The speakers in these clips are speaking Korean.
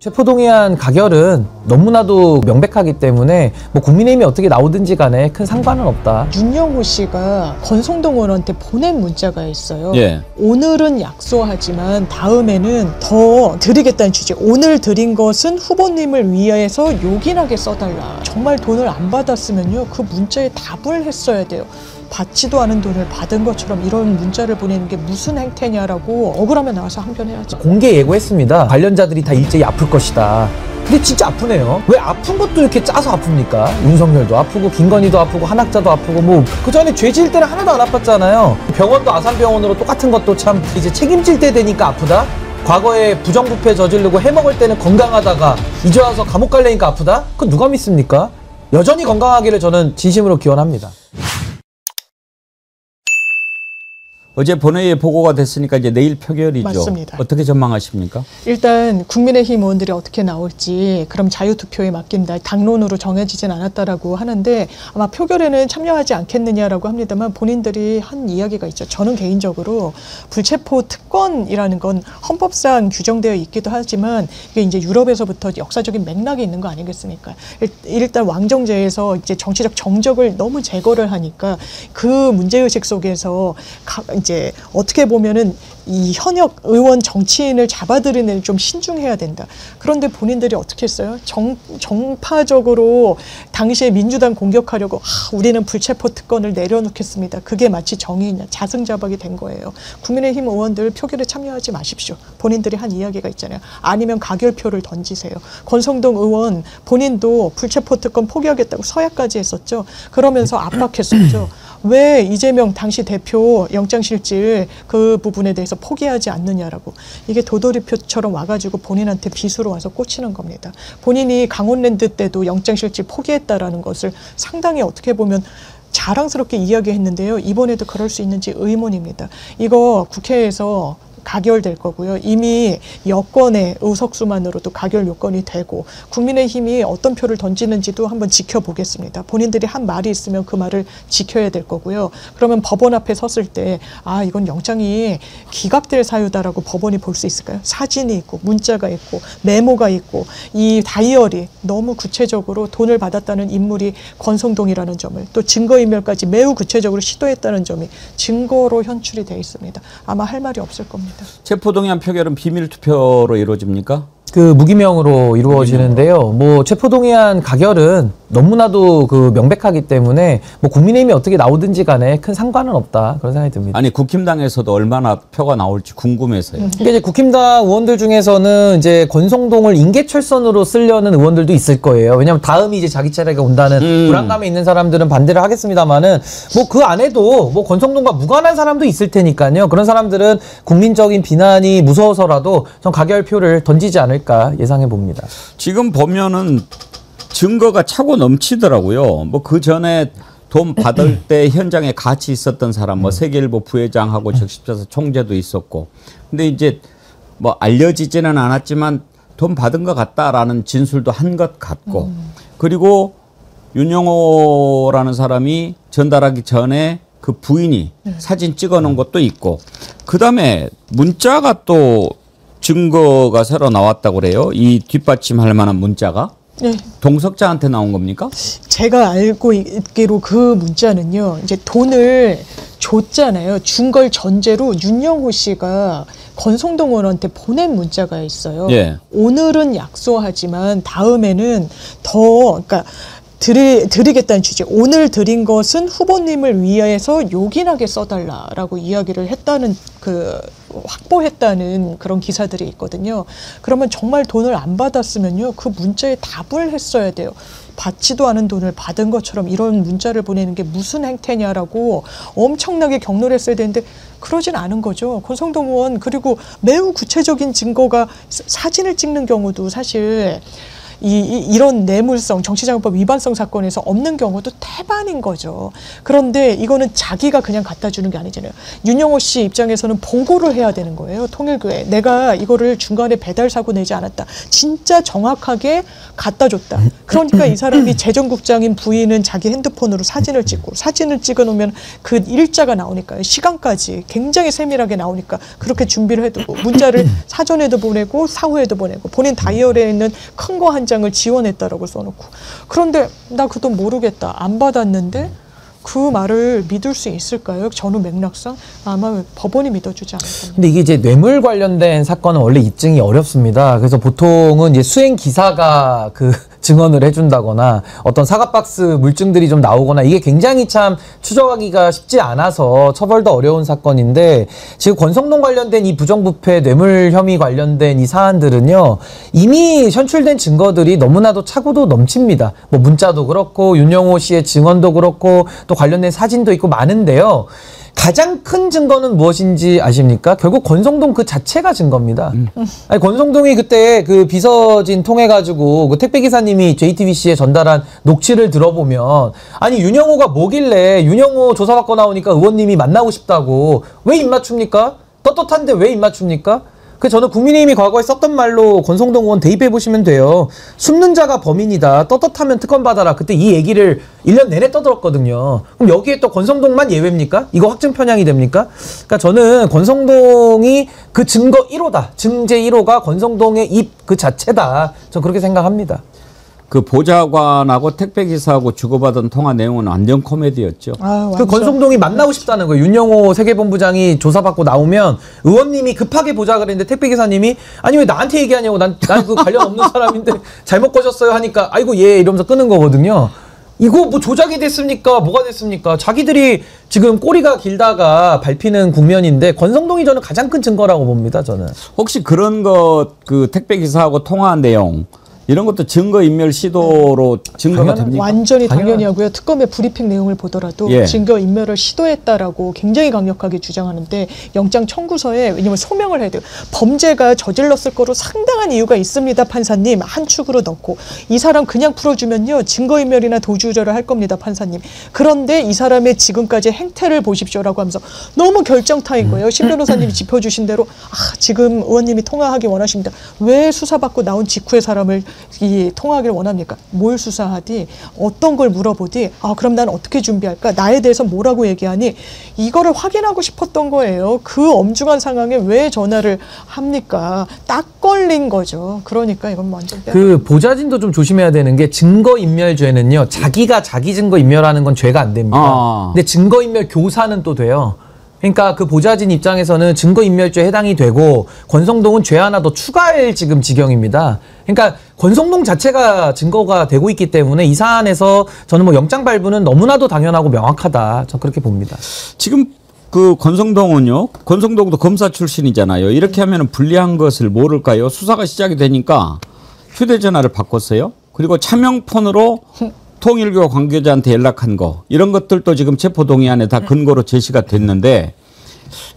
체포동의안 가결은 너무나도 명백하기 때문에 뭐 국민의힘이 어떻게 나오든지 간에 큰 상관은 없다. 윤영호 씨가 권성동 의원한테 보낸 문자가 있어요. 예. 오늘은 약소하지만 다음에는 더 드리겠다는 취지. 오늘 드린 것은 후보님을 위해서 요긴하게 써달라. 정말 돈을 안 받았으면요, 그 문자에 답을 했어야 돼요. 받지도 않은 돈을 받은 것처럼 이런 문자를 보내는 게 무슨 행태냐라고 억울하면 나와서 항변해야죠. 공개 예고했습니다. 관련자들이 다 일제히 아플 것이다. 근데 진짜 아프네요. 왜 아픈 것도 이렇게 짜서 아픕니까? 윤석열도 아프고 김건희도 아프고 한학자도 아프고 뭐 그 전에 죄 지을 때는 하나도 안 아팠잖아요. 병원도 아산병원으로 똑같은 것도 참 이제 책임질 때 되니까 아프다? 과거에 부정부패 저지르고 해먹을 때는 건강하다가 이제 와서 감옥 갈래니까 아프다? 그건 누가 믿습니까? 여전히 건강하기를 저는 진심으로 기원합니다. 어제 본회의에 보고가 됐으니까 이제 내일 표결이죠. 맞습니다. 어떻게 전망하십니까? 일단 국민의힘 의원들이 어떻게 나올지 그럼 자유투표에 맡긴다. 당론으로 정해지진 않았다라고 하는데 아마 표결에는 참여하지 않겠느냐라고 합니다만 본인들이 한 이야기가 있죠. 저는 개인적으로 불체포 특권이라는 건 헌법상 규정되어 있기도 하지만 이게 이제 유럽에서부터 역사적인 맥락이 있는 거 아니겠습니까? 일단 왕정제에서 이제 정치적 정적을 너무 제거를 하니까 그 문제의식 속에서 이제 어떻게 보면은 이 현역 의원 정치인을 잡아들이는 좀 신중해야 된다. 그런데 본인들이 어떻게 했어요? 정파적으로 당시에 민주당 공격하려고 우리는 불체포 특권을 내려놓겠습니다. 그게 마치 정의냐 자승자박이 된 거예요. 국민의힘 의원들 표결에 참여하지 마십시오. 본인들이 한 이야기가 있잖아요. 아니면 가결표를 던지세요. 권성동 의원 본인도 불체포 특권 포기하겠다고 서약까지 했었죠. 그러면서 압박했었죠. 왜 이재명 당시 대표 영장실질 그 부분에 대해서 포기하지 않느냐라고. 이게 도돌이표처럼 와가지고 본인한테 빗으로 와서 꽂히는 겁니다. 본인이 강원랜드 때도 영장실질 포기했다라는 것을 상당히 어떻게 보면 자랑스럽게 이야기했는데요. 이번에도 그럴 수 있는지 의문입니다. 이거 국회에서 가결될 거고요. 이미 여권의 의석수만으로도 가결 요건이 되고 국민의힘이 어떤 표를 던지는지도 한번 지켜보겠습니다. 본인들이 한 말이 있으면 그 말을 지켜야 될 거고요. 그러면 법원 앞에 섰을 때 이건 영장이 기각될 사유다라고 법원이 볼 수 있을까요? 사진이 있고 문자가 있고 메모가 있고 이 다이어리 너무 구체적으로 돈을 받았다는 인물이 권성동이라는 점을 또 증거인멸까지 매우 구체적으로 시도했다는 점이 증거로 현출이 돼 있습니다. 아마 할 말이 없을 겁니다. 체포동의안 표결은 비밀 투표로 이루어집니까? 그 무기명으로 이루어지는데요. 뭐 체포동의안 가결은 너무나도 그 명백하기 때문에 뭐 국민의힘이 어떻게 나오든지 간에 큰 상관은 없다 그런 생각이 듭니다. 아니 국힘당에서도 얼마나 표가 나올지 궁금해서요. 그러니까 이제 국힘당 의원들 중에서는 이제 권성동을 인계철선으로 쓰려는 의원들도 있을 거예요. 왜냐하면 다음이 이제 자기 차례가 온다는 불안감에 있는 사람들은 반대를 하겠습니다만은 뭐 그 안에도 뭐 권성동과 무관한 사람도 있을 테니까요. 그런 사람들은 국민적인 비난이 무서워서라도 전 가결표를 던지지 않을까 예상해 봅니다. 지금 보면은 증거가 차고 넘치더라고요. 뭐 그 전에 돈 받을 때 현장에 같이 있었던 사람, 뭐 세계일보 부회장하고 적십자사 총재도 있었고. 근데 이제 뭐 알려지지는 않았지만 돈 받은 것 같다라는 진술도 한 것 같고. 그리고 윤영호라는 사람이 전달하기 전에 그 부인이 사진 찍어 놓은 것도 있고. 그다음에 문자가 또 증거가 새로 나왔다고 그래요. 이 뒷받침할 만한 문자가. 네. 동석자한테 나온 겁니까? 제가 알고 있기로 그 문자는요. 이제 돈을 줬잖아요. 준 걸 전제로 윤영호 씨가 권성동 의원한테 보낸 문자가 있어요. 예. 오늘은 약소하지만 다음에는 더 그러니까 드리겠다는 취지. 오늘 드린 것은 후보님을 위해서 요긴하게 써달라라고 이야기를 했다는 확보했다는 그런 기사들이 있거든요. 그러면 정말 돈을 안 받았으면요, 그 문자에 답을 했어야 돼요. 받지도 않은 돈을 받은 것처럼 이런 문자를 보내는 게 무슨 행태냐라고 엄청나게 경로를 했어야 되는데 그러진 않은 거죠. 권성동 의원 그리고 매우 구체적인 증거가 사진을 찍는 경우도 사실 이런 뇌물성, 정치자금법 위반성 사건에서 없는 경우도 태반인 거죠. 그런데 이거는 자기가 그냥 갖다 주는 게 아니잖아요. 윤영호 씨 입장에서는 보고를 해야 되는 거예요. 통일교에. 내가 이거를 중간에 배달 사고 내지 않았다. 진짜 정확하게 갖다 줬다. 그러니까 이 사람이 재정국장인 부인은 자기 핸드폰으로 사진을 찍고 사진을 찍어 놓으면 그 일자가 나오니까요. 시간까지 굉장히 세밀하게 나오니까 그렇게 준비를 해두고 문자를 사전에도 보내고 사후에도 보내고 본인 다이어리에 있는 큰 거 한 장을 지원했다라고 써놓고 그런데 나 그 돈 모르겠다. 안 받았는데 그 말을 믿을 수 있을까요? 전후 맥락상 아마 법원이 믿어주지 않을 겁니다. 근데 이게 이제 뇌물 관련된 사건은 원래 입증이 어렵습니다. 그래서 보통은 이제 수행 기사가 그 증언을 해준다거나 어떤 사과박스 물증들이 좀 나오거나 이게 굉장히 참 추적하기가 쉽지 않아서 처벌도 어려운 사건인데 지금 권성동 관련된 이 부정부패 뇌물 혐의 관련된 이 사안들은요 이미 현출된 증거들이 너무나도 차고도 넘칩니다. 뭐 문자도 그렇고 윤영호 씨의 증언도 그렇고 또 관련된 사진도 있고 많은데요. 가장 큰 증거는 무엇인지 아십니까? 결국 권성동 그 자체가 증거입니다. 아니, 권성동이 그때 그 비서진 통해가지고 그 택배기사님이 JTBC에 전달한 녹취를 들어보면 아니 윤영호가 뭐길래 윤영호 조사받고 나오니까 의원님이 만나고 싶다고 왜 입맞춥니까? 떳떳한데 왜 입맞춥니까? 그 저는 국민의힘이 과거에 썼던 말로 권성동 의원 대입해 보시면 돼요. 숨는 자가 범인이다. 떳떳하면 특검 받아라. 그때 이 얘기를 1년 내내 떠들었거든요. 그럼 여기에 또 권성동만 예외입니까? 이거 확증 편향이 됩니까? 그러니까 저는 권성동이 그 증거 1호다. 증제 1호가 권성동의 입 그 자체다. 저 그렇게 생각합니다. 그 보좌관하고 택배기사하고 주고받은 통화 내용은 완전 코미디였죠. 그 권성동이 만나고 싶다는 거예요. 윤영호 세계본부장이 조사받고 나오면 의원님이 급하게 보자 그랬는데 택배기사님이 아니 왜 나한테 얘기하냐고 난 그 관련 없는 사람인데 잘못 거셨어요 하니까 아이고 예 이러면서 끄는 거거든요. 이거 뭐 조작이 됐습니까? 뭐가 됐습니까? 자기들이 지금 꼬리가 길다가 밟히는 국면인데 권성동이 저는 가장 큰 증거라고 봅니다. 저는. 혹시 그런 것 그 택배기사하고 통화한 내용 이런 것도 증거인멸 시도로 증거가 됩니까? 완전히 당연히 하고요. 특검의 브리핑 내용을 보더라도 예. 증거인멸을 시도했다라고 굉장히 강력하게 주장하는데 영장 청구서에 왜냐면 소명을 해야 돼요. 범죄가 저질렀을 거로 상당한 이유가 있습니다. 판사님. 한 축으로 넣고 이 사람 그냥 풀어주면요. 증거인멸이나 도주죄를 할 겁니다. 판사님. 그런데 이 사람의 지금까지 행태를 보십시오라고 하면서 너무 결정타인 거예요. 신 변호사님이 짚어주신 대로 지금 의원님이 통화하기 원하십니다. 왜 수사받고 나온 직후에 사람을 이 통화하기를 원합니까? 뭘 수사하디? 어떤 걸 물어보디? 그럼 난 어떻게 준비할까? 나에 대해서 뭐라고 얘기하니? 이거를 확인하고 싶었던 거예요. 그 엄중한 상황에 왜 전화를 합니까? 딱 걸린 거죠. 그러니까 이건 완전 그 보좌진도 좀 조심해야 되는 게 증거인멸죄는요. 자기가 자기 증거 인멸하는 건 죄가 안 됩니다. 근데 증거인멸 교사는 또 돼요. 그러니까 그 보좌진 입장에서는 증거인멸죄에 해당이 되고 권성동은 죄 하나 더 추가할 지금 지경입니다. 그러니까 권성동 자체가 증거가 되고 있기 때문에 이 사안에서 저는 뭐 영장 발부는 너무나도 당연하고 명확하다. 저는 그렇게 봅니다. 지금 그 권성동은요. 권성동도 검사 출신이잖아요. 이렇게 하면 불리한 것을 모를까요? 수사가 시작이 되니까 휴대전화를 바꿨어요. 그리고 차명폰으로 통일교 관계자한테 연락한 거 이런 것들도 지금 체포동의안에 다 근거로 제시가 됐는데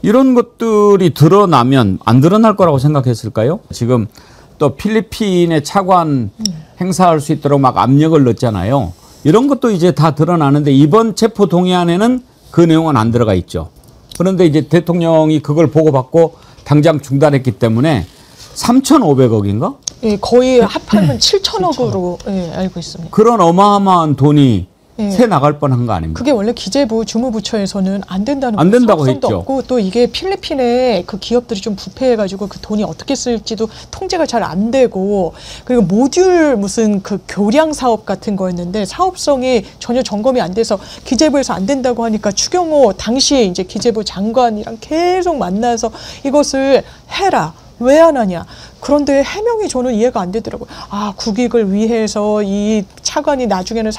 이런 것들이 드러나면 안 드러날 거라고 생각했을까요? 지금 또 필리핀의 차관 행사할 수 있도록 막 압력을 넣었잖아요. 이런 것도 이제 다 드러나는데 이번 체포동의안에는 그 내용은 안 들어가 있죠. 그런데 이제 대통령이 그걸 보고받고 당장 중단했기 때문에 3,500억인가? 예, 거의 합하면 7천억으로 예, 알고 있습니다. 그런 어마어마한 돈이 새 나갈 뻔한 거 아닙니까? 그게 원래 기재부 주무부처에서는 안 된다는 안 된다고 사업성도 했죠. 없고 또 이게 필리핀의 그 기업들이 좀 부패해가지고 그 돈이 어떻게 쓸지도 통제가 잘 안 되고 그리고 모듈 무슨 그 교량 사업 같은 거였는데 사업성이 전혀 점검이 안 돼서 기재부에서 안 된다고 하니까 추경호 당시 이제 기재부 장관이랑 계속 만나서 이것을 해라. 왜 안 하냐. 그런데 해명이 저는 이해가 안 되더라고요. 국익을 위해서 이 차관이 나중에는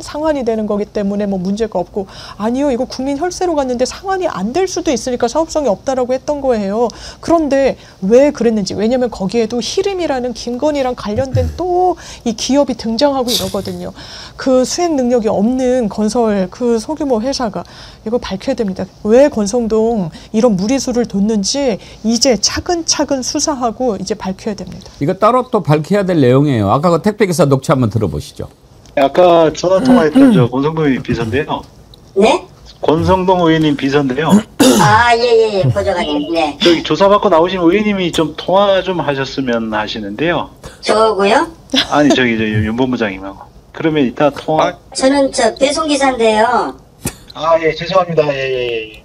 상환이 되는 거기 때문에 뭐 문제가 없고 아니요. 이거 국민 혈세로 갔는데 상환이 안 될 수도 있으니까 사업성이 없다라고 했던 거예요. 그런데 왜 그랬는지. 왜냐하면 거기에도 히림이라는 김건희랑 관련된 또 이 기업이 등장하고 이러거든요. 그 수행 능력이 없는 건설 그 소규모 회사가 이거 밝혀야 됩니다. 왜 권성동 이런 무리수를 뒀는지 이제 차근차근 수사하고 이제 밝혀야 됩니다. 이거 따로 또 밝혀야 될 내용이에요. 아까 그 택배기사 녹취 한번 들어보시죠. 아까 전화 통화했던 저 권성동 의원 비서인데요. 네? 권성동 의원님 비서인데요. 아, 예, 보좌관님, 네. 저기 조사받고 나오신 의원님이 좀 통화 좀 하셨으면 하시는데요. 저고요? 아니 저기 저 윤본부장님하고. 그러면 이따 통화. 저는 저 배송기사인데요. 아, 예, 죄송합니다. 예.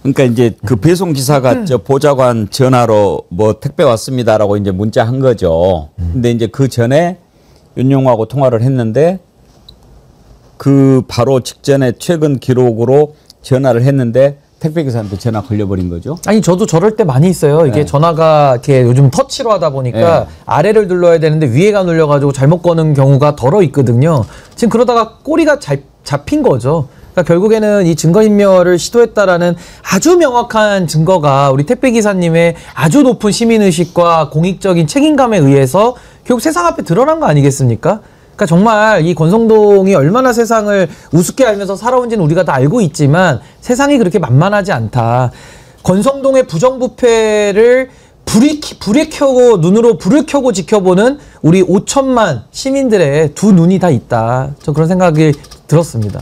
그러니까 이제 그 배송 기사가 저 보좌관 전화로 뭐 택배 왔습니다라고 이제 문자 한 거죠. 근데 이제 그 전에 윤용호하고 통화를 했는데 그 바로 직전에 최근 기록으로 전화를 했는데 택배 기사한테 전화 걸려버린 거죠. 아니 저도 저럴 때 많이 있어요. 이게 네. 전화가 이렇게 요즘 터치로 하다 보니까 네. 아래를 눌러야 되는데 위에가 눌려가지고 잘못 거는 경우가 덜어 있거든요. 지금 그러다가 꼬리가 잡힌 거죠. 그러니까 결국에는 이 증거인멸을 시도했다라는 아주 명확한 증거가 우리 택배기사님의 아주 높은 시민의식과 공익적인 책임감에 의해서 결국 세상 앞에 드러난 거 아니겠습니까? 그러니까 정말 이 권성동이 얼마나 세상을 우습게 알면서 살아온지는 우리가 다 알고 있지만 세상이 그렇게 만만하지 않다. 권성동의 부정부패를 불에 켜고 눈으로 불을 켜고 지켜보는 우리 5천만 시민들의 두 눈이 다 있다. 저 그런 생각이 들었습니다.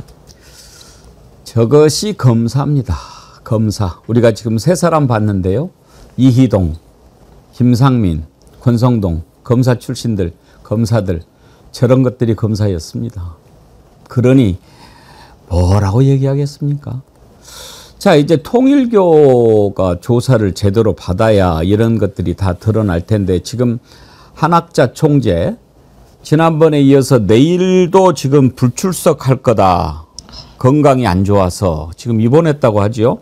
저것이 검사입니다. 검사. 우리가 지금 세 사람 봤는데요. 이희동, 김상민, 권성동, 검사 출신들, 검사들. 저런 것들이 검사였습니다. 그러니 뭐라고 얘기하겠습니까? 자, 이제 통일교가 조사를 제대로 받아야 이런 것들이 다 드러날 텐데 지금 한학자 총재 지난번에 이어서 내일도 지금 불출석할 거다. 건강이 안 좋아서 지금 입원했다고 하죠.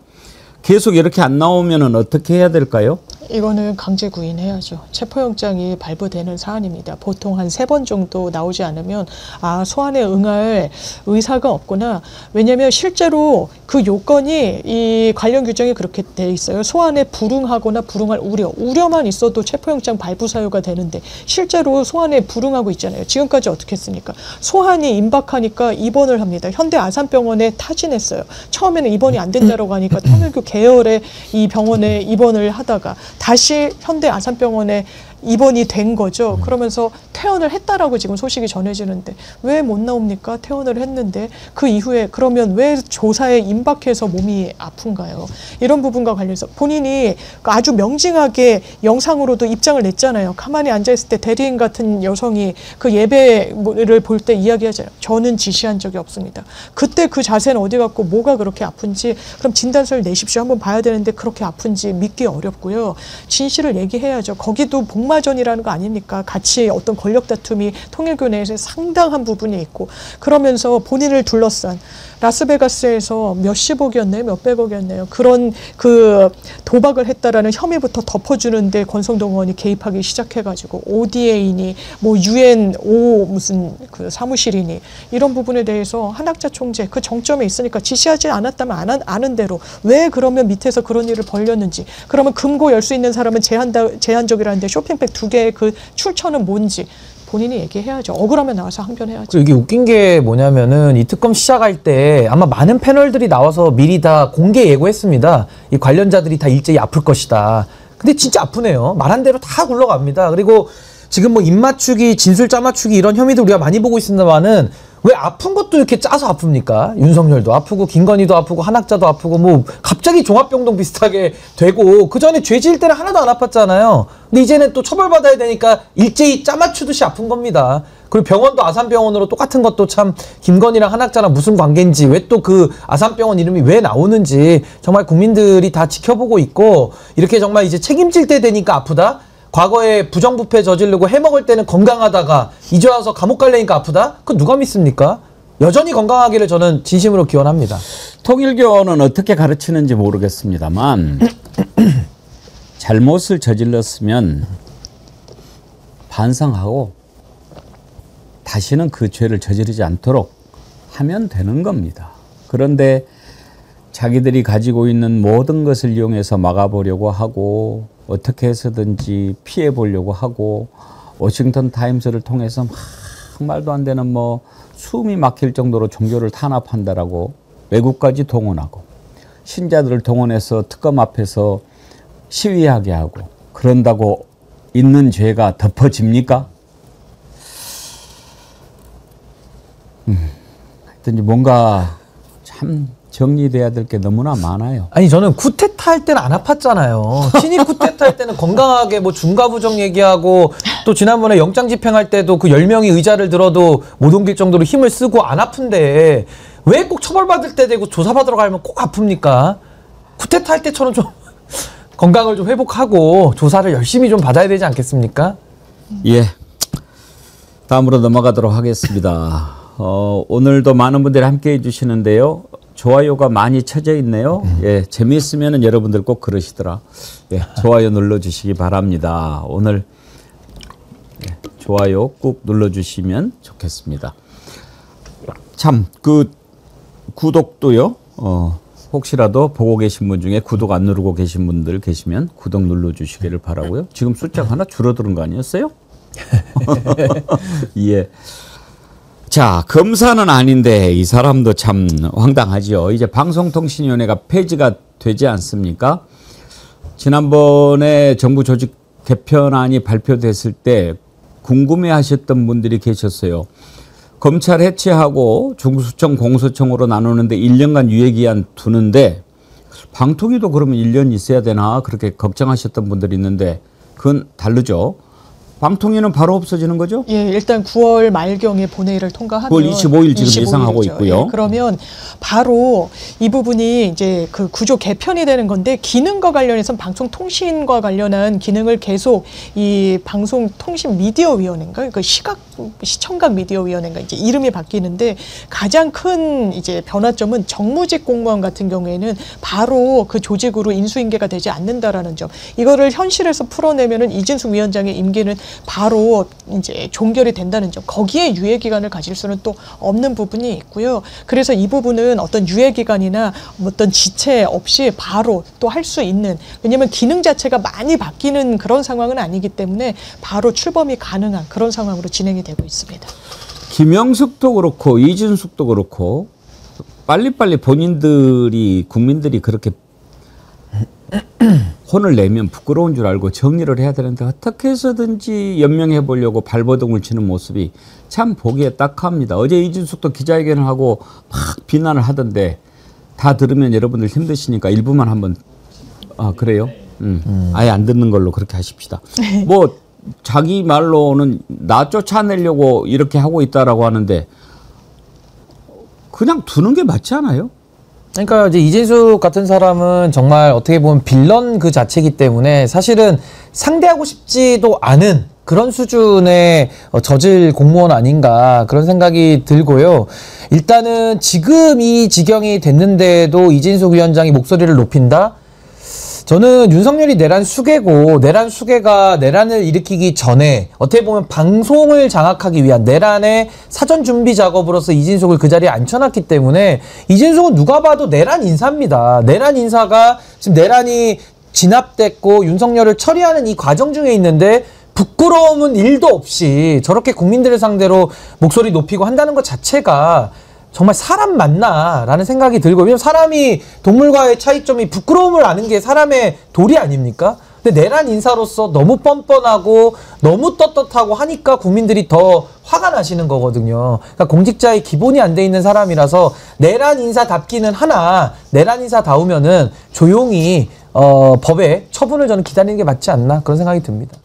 계속 이렇게 안 나오면 어떻게 해야 될까요? 이거는 강제 구인해야죠. 체포영장이 발부되는 사안입니다. 보통 한 3번 정도 나오지 않으면 아, 소환에 응할 의사가 없구나. 왜냐하면 실제로 그 요건이 이 관련 규정이 그렇게 돼 있어요. 소환에 불응하거나 불응할 우려만 있어도 체포영장 발부 사유가 되는데 실제로 소환에 불응하고 있잖아요. 지금까지 어떻게 했습니까? 소환이 임박하니까 입원을 합니다. 현대 아산병원에 타진했어요. 처음에는 입원이 안 된다고 하니까 통일교 계열의 이 병원에 입원을 하다가 다시 현대 아산병원에 입원이 된 거죠. 그러면서 퇴원을 했다라고 지금 소식이 전해지는데 왜 못 나옵니까? 퇴원을 했는데 그 이후에 그러면 왜 조사에 임박해서 몸이 아픈가요? 이런 부분과 관련해서 본인이 아주 명징하게 영상으로도 입장을 냈잖아요. 가만히 앉아있을 때 대리인 같은 여성이 그 예배를 볼 때 이야기하잖아요. 저는 지시한 적이 없습니다. 그때 그 자세는 어디 갔고 뭐가 그렇게 아픈지 그럼 진단서를 내십시오. 한번 봐야 되는데 그렇게 아픈지 믿기 어렵고요. 진실을 얘기해야죠. 거기도 복마전이라는 거 아닙니까? 같이 어떤 권력 다툼이 통일교 내에서 상당한 부분이 있고 그러면서 본인을 둘러싼 라스베가스에서 몇십억이었나요? 몇백억이었나요? 그런 그 도박을 했다라는 혐의부터 덮어주는데 권성동 의원이 개입하기 시작해가지고 ODA니 뭐 UN 무슨 그 사무실이니 이런 부분에 대해서 한학자 총재 그 정점에 있으니까 지시하지 않았다면 아는 대로 왜 그러면 밑에서 그런 일을 벌였는지 그러면 금고 열 수 있는 사람은 제한적이라는데 쇼핑백 2개의 그 출처는 뭔지 본인이 얘기해야죠. 억울하면 나와서 항변해야죠. 이게 웃긴 게 뭐냐면은 이 특검 시작할 때 아마 많은 패널들이 나와서 미리 다 공개 예고했습니다. 이 관련자들이 다 일제히 아플 것이다. 근데 진짜 아프네요. 말한 대로 다 굴러갑니다. 그리고 지금 뭐 입맞추기, 진술 짜맞추기 이런 혐의도 우리가 많이 보고 있습니다만은 왜 아픈 것도 이렇게 짜서 아픕니까? 윤석열도 아프고 김건희도 아프고 한학자도 아프고 뭐 갑자기 종합병동 비슷하게 되고 그 전에 죄 지을 때는 하나도 안 아팠잖아요. 근데 이제는 또 처벌받아야 되니까 일제히 짜맞추듯이 아픈 겁니다. 그리고 병원도 아산병원으로 똑같은 것도 참 김건희랑 한학자랑 무슨 관계인지 왜 또 그 아산병원 이름이 왜 나오는지 정말 국민들이 다 지켜보고 있고 이렇게 정말 이제 책임질 때 되니까 아프다? 과거에 부정부패 저지르고 해먹을 때는 건강하다가 이제 와서 감옥 갈래니까 아프다? 그건 누가 믿습니까? 여전히 건강하기를 저는 진심으로 기원합니다. 통일교는 어떻게 가르치는지 모르겠습니다만 잘못을 저질렀으면 반성하고 다시는 그 죄를 저지르지 않도록 하면 되는 겁니다. 그런데 자기들이 가지고 있는 모든 것을 이용해서 막아보려고 하고 어떻게 해서든지 피해 보려고 하고 워싱턴 타임스를 통해서 막 말도 안 되는 뭐 숨이 막힐 정도로 종교를 탄압한다라고 외국까지 동원하고 신자들을 동원해서 특검 앞에서 시위하게 하고 그런다고 있는 죄가 덮어집니까? 하여튼 뭔가 참 정리돼야 될 게 너무나 많아요. 아니 저는 쿠데타 할 때는 안 아팠잖아요. 친일 쿠데타 할 때는 건강하게 뭐 중과부정 얘기하고 또 지난번에 영장 집행할 때도 그 10명이 의자를 들어도 못 옮길 정도로 힘을 쓰고 안 아픈데 왜 꼭 처벌받을 때 되고 조사받으러 가면 꼭 아픕니까? 쿠데타 할 때처럼 좀 건강을 좀 회복하고 조사를 열심히 좀 받아야 되지 않겠습니까? 예. 다음으로 넘어가도록 하겠습니다. 오늘도 많은 분들이 함께 해주시는데요. 좋아요가 많이 쳐져 있네요. 예, 재미있으면 여러분들 꼭 그러시더라. 예, 좋아요 눌러주시기 바랍니다. 오늘 예, 좋아요 꾹 눌러주시면 좋겠습니다. 참, 그 구독도요. 혹시라도 보고 계신 분 중에 구독 안 누르고 계신 분들 계시면 구독 눌러주시기를 바라고요. 지금 숫자가 하나 줄어드는 거 아니었어요? 예. 자, 검사는 아닌데 이 사람도 참 황당하죠. 이제 방송통신위원회가 폐지가 되지 않습니까? 지난번에 정부 조직 개편안이 발표됐을 때 궁금해하셨던 분들이 계셨어요. 검찰 해체하고 중수청, 공수청으로 나누는데 1년간 유예기한 두는데 방통위도 그러면 1년 있어야 되나 그렇게 걱정하셨던 분들이 있는데 그건 다르죠. 방통위는 바로 없어지는 거죠? 예, 일단 9월 말경에 본회의를 통과하면 9월 25일 지금 예상하고 25일이죠. 있고요. 예, 그러면 바로 이 부분이 이제 그 구조 개편이 되는 건데 기능과 관련해서 방송통신과 관련한 기능을 계속 이 방송통신미디어위원회인가 그 시청각미디어위원회인가 이제 이름이 바뀌는데 가장 큰 이제 변화점은 정무직 공무원 같은 경우에는 바로 그 조직으로 인수인계가 되지 않는다라는 점. 이거를 현실에서 풀어내면은 이진숙 위원장의 임기는 바로 이제 종결이 된다는 점. 거기에 유예 기간을 가질 수는 또 없는 부분이 있고요. 그래서 이 부분은 어떤 유예 기간이나 어떤 지체 없이 바로 또 할 수 있는, 왜냐하면 기능 자체가 많이 바뀌는 그런 상황은 아니기 때문에 바로 출범이 가능한 그런 상황으로 진행이 되고 있습니다. 김영숙도 그렇고 이진숙도 그렇고 빨리빨리 본인들이 국민들이 그렇게 혼을 내면 부끄러운 줄 알고 정리를 해야 되는데 어떻게 해서든지 연명해 보려고 발버둥을 치는 모습이 참 보기에 딱합니다. 어제 이진숙도 기자회견을 하고 막 비난을 하던데 다 들으면 여러분들 힘드시니까 일부만 한번 그래요? 아예 안 듣는 걸로 그렇게 하십시다. 뭐 자기 말로는 나 쫓아내려고 이렇게 하고 있다라고 하는데 그냥 두는 게 맞지 않아요? 그러니까 이제 이진숙 같은 사람은 정말 어떻게 보면 빌런 그 자체이기 때문에 사실은 상대하고 싶지도 않은 그런 수준의 저질 공무원 아닌가 그런 생각이 들고요. 일단은 지금 이 지경이 됐는데도 이진숙 위원장이 목소리를 높인다? 저는 윤석열이 내란 수괴고 내란 수괴가 내란을 일으키기 전에 어떻게 보면 방송을 장악하기 위한 내란의 사전 준비 작업으로서 이진숙을 그 자리에 앉혀놨기 때문에 이진숙은 누가 봐도 내란 인사입니다. 내란 인사가 지금 내란이 진압됐고 윤석열을 처리하는 이 과정 중에 있는데 부끄러움은 1도 없이 저렇게 국민들을 상대로 목소리 높이고 한다는 것 자체가 정말 사람 맞나 라는 생각이 들고, 왜냐면 사람이 동물과의 차이점이 부끄러움을 아는 게 사람의 도리 아닙니까? 근데 내란 인사로서 너무 뻔뻔하고 너무 떳떳하고 하니까 국민들이 더 화가 나시는 거거든요. 그러니까 공직자의 기본이 안 돼 있는 사람이라서 내란 인사답기는 하나 내란 인사다우면은 조용히 법의 처분을 저는 기다리는 게 맞지 않나 그런 생각이 듭니다.